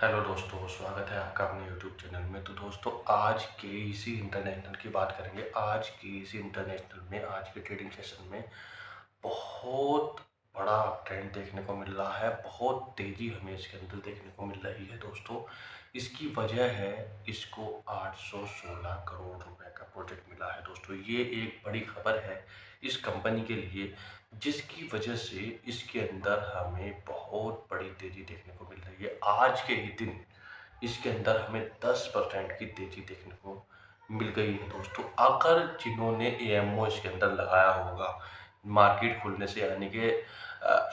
Hello दोस्तों, स्वागत है आपका अपने यूट्यूब चैनल में। तो दोस्तों, आज केईसी इंटरनेशनल की बात करेंगे। आज केईसी इंटरनेशनल में आज के ट्रेडिंग सेशन में बहुत बड़ा ट्रेंड देखने को मिल रहा है। बहुत तेज़ी हमें इसके अंदर देखने को मिल रही है दोस्तों। इसकी वजह है, इसको 816 करोड़ रुपए का प्रोजेक्ट मिला है दोस्तों। ये एक बड़ी खबर है इस कंपनी के लिए, जिसकी वजह से इसके अंदर हमें बहुत बड़ी तेज़ी देखने को मिल रही है। आज के ही दिन इसके अंदर हमें 10% की तेज़ी देखने को मिल गई है दोस्तों। अगर जिन्होंने एएमओ इसके अंदर लगाया होगा, मार्केट खुलने से यानी कि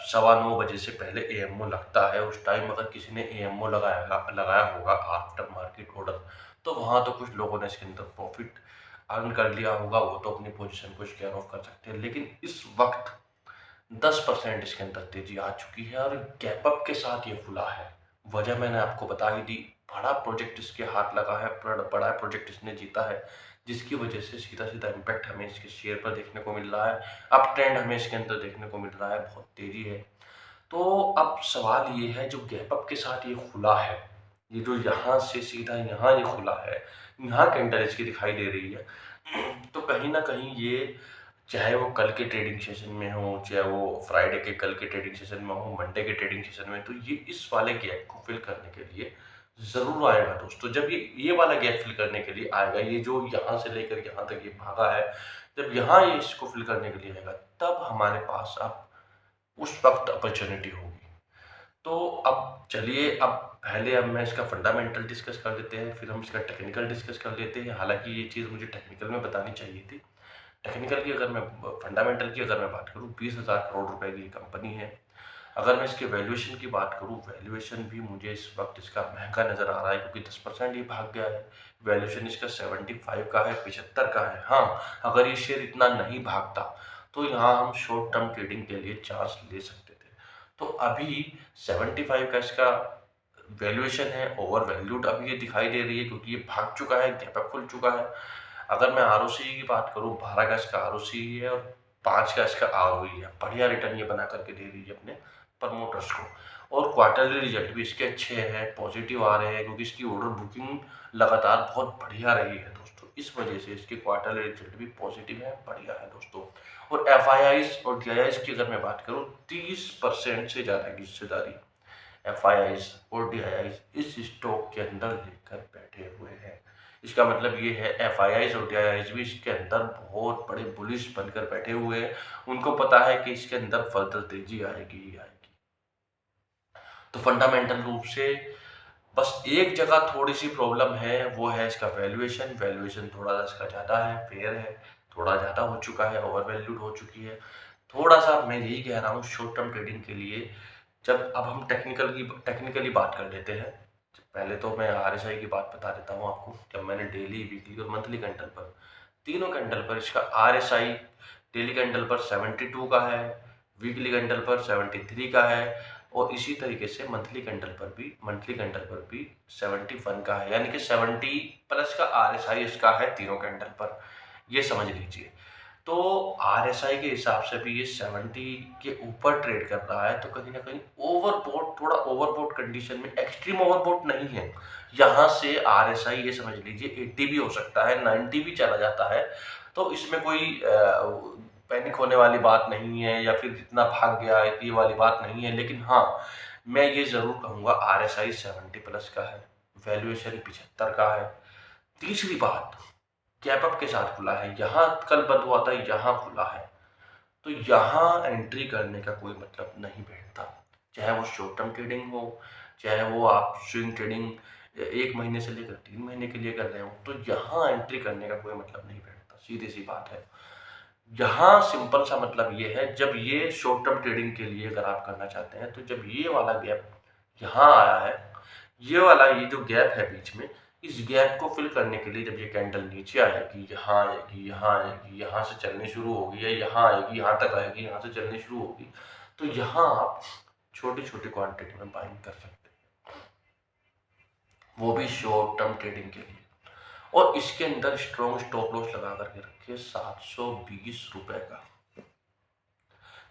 9:15 बजे से पहले एएमओ लगता है, उस टाइम अगर किसी ने एएमओ लगाया होगा आफ्टर मार्केट ऑर्डर, तो वहाँ तो कुछ लोगों ने इसके अंदर प्रॉफिट अर्न कर लिया होगा। वो तो अपनी पोजीशन को स्क्वेयर ऑफ कर सकते हैं। लेकिन इस वक्त 10% इसके अंदर तेजी आ चुकी है और गैप अप के साथ ये खुला है। वजह मैंने आपको बता ही दी। बड़ा प्रोजेक्ट इसके हाथ लगा है, बड़ा प्रोजेक्ट इसने जीता है, जिसकी वजह से सीधा सीधा इम्पैक्ट हमें इसके शेयर पर देखने को मिल रहा है। अप ट्रेंड हमें इसके अंदर देखने को मिल रहा है, बहुत तेजी है। तो अब सवाल ये है, जो गैप अप के साथ ये खुला है, ये जो यहाँ से सीधा यहाँ ये खुला है, यहाँ कैंडल इसकी दिखाई दे रही है, तो कहीं ना कहीं ये, चाहे वो कल के ट्रेडिंग सेशन में हो, चाहे वो फ्राइडे के कल के ट्रेडिंग सेशन में हो, मंडे के ट्रेडिंग सेशन में, तो ये इस वाले गैप को फिल करने के लिए ज़रूर आएगा दोस्तों। जब ये वाला गैप फिल करने के लिए आएगा, ये जो यहाँ से लेकर यहाँ तक ये भागा है, जब यहाँ ये इसको फिल करने के लिए आएगा, तब हमारे पास अब उस वक्त अपॉर्चुनिटी होगी। तो अब चलिए, अब पहले अब मैं इसका फंडामेंटल डिस्कस कर लेते हैं, फिर हम इसका टेक्निकल डिस्कस कर लेते हैं। हालांकि ये चीज़ मुझे टेक्निकल में बतानी चाहिए थी। टेक्निकल की अगर मैं फंडामेंटल की अगर मैं बात करूँ, 20,000 करोड़ रुपए की कंपनी है। अगर मैं इसके वैल्यूएशन की बात करूँ, वैल्यूएशन भी मुझे इस वक्त इसका महंगा नज़र आ रहा है, क्योंकि 10% ही भाग गया है। वैल्यूएशन इसका 75 का है, 75 का है। हाँ, अगर ये शेयर इतना नहीं भागता तो यहाँ हम शॉर्ट टर्म ट्रेडिंग के लिए चांस ले सकते थे। तो अभी 75 का इसका वैल्यूएशन है, ओवर वैल्यूड अभी ये दिखाई दे रही है, क्योंकि ये भाग चुका है, गैप अप खुल चुका है। अगर मैं आरओसी की बात करूँ, 12 का इसका आरओसी है और 5 का इसका आरओई है। बढ़िया रिटर्न ये बना करके दे रही है अपने प्रमोटर्स को। और क्वार्टरली रिजल्ट भी इसके अच्छे हैं, पॉजिटिव आ रहे हैं, क्योंकि इसकी ऑर्डर बुकिंग लगातार बहुत बढ़िया रही है दोस्तों। इस वजह से इसके क्वार्टरली रिजल्ट भी पॉजिटिव है, बढ़िया है दोस्तों। और एफआईआईज और डीआईआईज की अगर मैं बात करूँ, 30% से ज़्यादा की हिस्सेदारी एफआईआईज और डीआईआईज इस स्टॉक के अंदर लेकर बैठे हुए हैं। इसका मतलब ये है, एफआईआईज और डीआईआईज भी इसके अंदर बहुत बड़े बुलिश बनकर बैठे हुए हैं। उनको पता है कि इसके अंदर फर्दर तेजी आएगी ही आएगी। तो फंडामेंटल रूप से बस एक जगह थोड़ी सी प्रॉब्लम है, वो है इसका वैल्यूएशन। वैल्यूएशन थोड़ा सा इसका ज़्यादा है, फेयर है, थोड़ा ज़्यादा हो चुका है, ओवर वैल्यूड हो चुकी है। थोड़ा सा मैं यही कह रहा हूँ, शॉर्ट टर्म ट्रेडिंग के लिए। जब अब हम टेक्निकली बात कर लेते हैं। पहले तो मैं आरएसआई की बात बता देता हूँ आपको। जब मैंने डेली, वीकली और मंथली कैंडल पर, तीनों कैंडल पर इसका आरएसआई डेली कैंडल पर 72 का है, वीकली कैंडल पर 73 का है, और इसी तरीके से मंथली कैंडल पर भी 71 का है। यानी कि 70 प्लस का आरएसआई इसका है तीनों कैंडल पर, ये समझ लीजिए। तो आरएसआई के हिसाब से भी ये 70 के ऊपर ट्रेड कर रहा है, तो कहीं ना कहीं ओवरबॉट, थोड़ा ओवरबॉट कंडीशन में, एक्सट्रीम ओवरबॉट नहीं है। यहाँ से आरएसआई ये समझ लीजिए 80 भी हो सकता है, 90 भी चला जाता है। तो इसमें कोई पैनिक होने वाली बात नहीं है, या फिर जितना भाग गया ये वाली बात नहीं है। लेकिन हाँ, मैं ये जरूर कहूँगा, आरएसआई 70 प्लस का है, वैल्यूएशन 75 का है। तीसरी बात, गैप अप के साथ खुला है। यहाँ कल बंद हुआ था, यहाँ खुला है, तो यहाँ एंट्री करने का कोई मतलब नहीं बैठता। चाहे वो शॉर्ट टर्म ट्रेडिंग हो, चाहे वो आप स्विंग ट्रेडिंग 1 महीने से लेकर 3 महीने के लिए कर रहे हो, तो यहाँ एंट्री करने का कोई मतलब नहीं बैठता। सीधी सी बात है। यहाँ सिंपल सा मतलब ये है, जब ये शॉर्ट टर्म ट्रेडिंग के लिए अगर आप करना चाहते हैं, तो जब ये वाला गैप यहाँ आया है, ये जो गैप है बीच में, इस गैप को फिल करने के लिए जब ये कैंडल नीचे आएगी, यहाँ आएगी, यहाँ आएगी, यहाँ से चलनी शुरू होगी, या यहाँ आएगी, यहाँ तक आएगी, यहाँ से चलनी शुरू होगी, तो यहाँ आप छोटी छोटी क्वांटिटी में बाइंग कर सकते हैं, वो भी शॉर्ट टर्म ट्रेडिंग के लिए। और इसके अंदर स्ट्रॉन्ग स्टॉप लॉस लगा करके रखिए 720 रुपए का,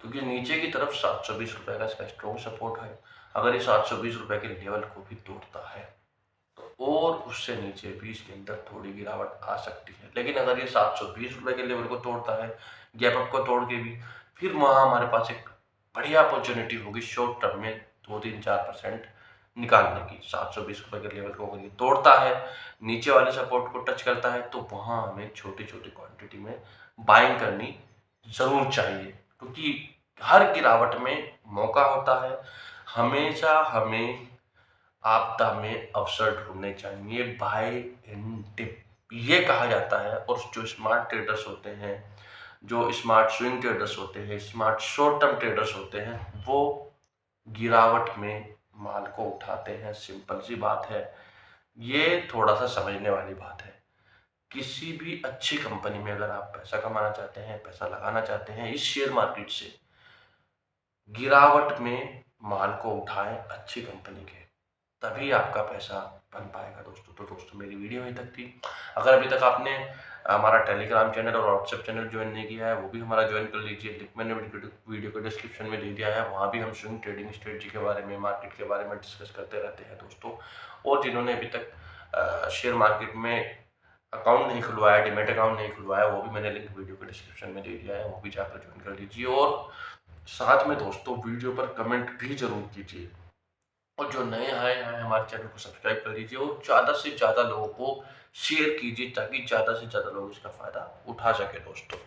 क्योंकि नीचे की तरफ 720 रुपए का इसका स्ट्रॉन्ग सपोर्ट है। अगर ये 720 रुपये के लेवल को भी तोड़ता है तो और उससे नीचे भी इसके अंदर थोड़ी गिरावट आ सकती है। लेकिन अगर ये 720 रुपये के लेवल को तोड़ता है, गैप अप को तोड़ के भी, फिर वहाँ हमारे पास एक बढ़िया अपॉर्चुनिटी होगी शॉर्ट टर्म में 2-3-4% निकालने की। 720 रुपये के लेवल को अगर ये तोड़ता है, नीचे वाले सपोर्ट को टच करता है, तो वहाँ हमें छोटी-छोटी क्वांटिटी में बाइंग करनी ज़रूर चाहिए, क्योंकि हर गिरावट में मौका होता है। हमेशा हमें आपदा में अवसर ढूँढने चाहिए, बाय इन डिप ये कहा जाता है। और जो स्मार्ट ट्रेडर्स होते हैं, जो स्मार्ट स्विंग ट्रेडर्स होते हैं, स्मार्ट शॉर्ट टर्म ट्रेडर्स होते हैं, वो गिरावट में माल को उठाते हैं। सिंपल सी बात है, ये थोड़ा-सा समझने वाली बात है। किसी भी अच्छी कंपनी में अगर आप पैसा कमाना चाहते हैं, पैसा लगाना चाहते हैं इस शेयर मार्केट से, गिरावट में माल को उठाएँ अच्छी कंपनी के, तभी आपका पैसा बन पाएगा दोस्तों। तो दोस्तों मेरी वीडियो यहीं तक थी। अगर अभी तक आपने हमारा टेलीग्राम चैनल और व्हाट्सएप चैनल ज्वाइन नहीं किया है, वो भी हमारा ज्वाइन कर लीजिए। लिंक मैंने वीडियो को डिस्क्रिप्शन में दे दिया है। वहाँ भी हम स्विंग ट्रेडिंग स्ट्रेटजी के बारे में, मार्केट के बारे में डिस्कस करते रहते हैं दोस्तों। और जिन्होंने अभी तक शेयर मार्केट में अकाउंट नहीं खुलवाया, डीमैट अकाउंट नहीं खुलवाया, वो भी मैंने लिंक वीडियो के डिस्क्रिप्शन में दे दिया है, वो भी जाकर ज्वाइन कर लीजिए। और साथ में दोस्तों वीडियो पर कमेंट भी ज़रूर कीजिए। और जो नए आए हैं हमारे चैनल को सब्सक्राइब कर लीजिए और ज़्यादा से ज़्यादा लोगों को शेयर कीजिए, ताकि ज़्यादा से ज़्यादा लोग इसका फ़ायदा उठा सकें दोस्तों।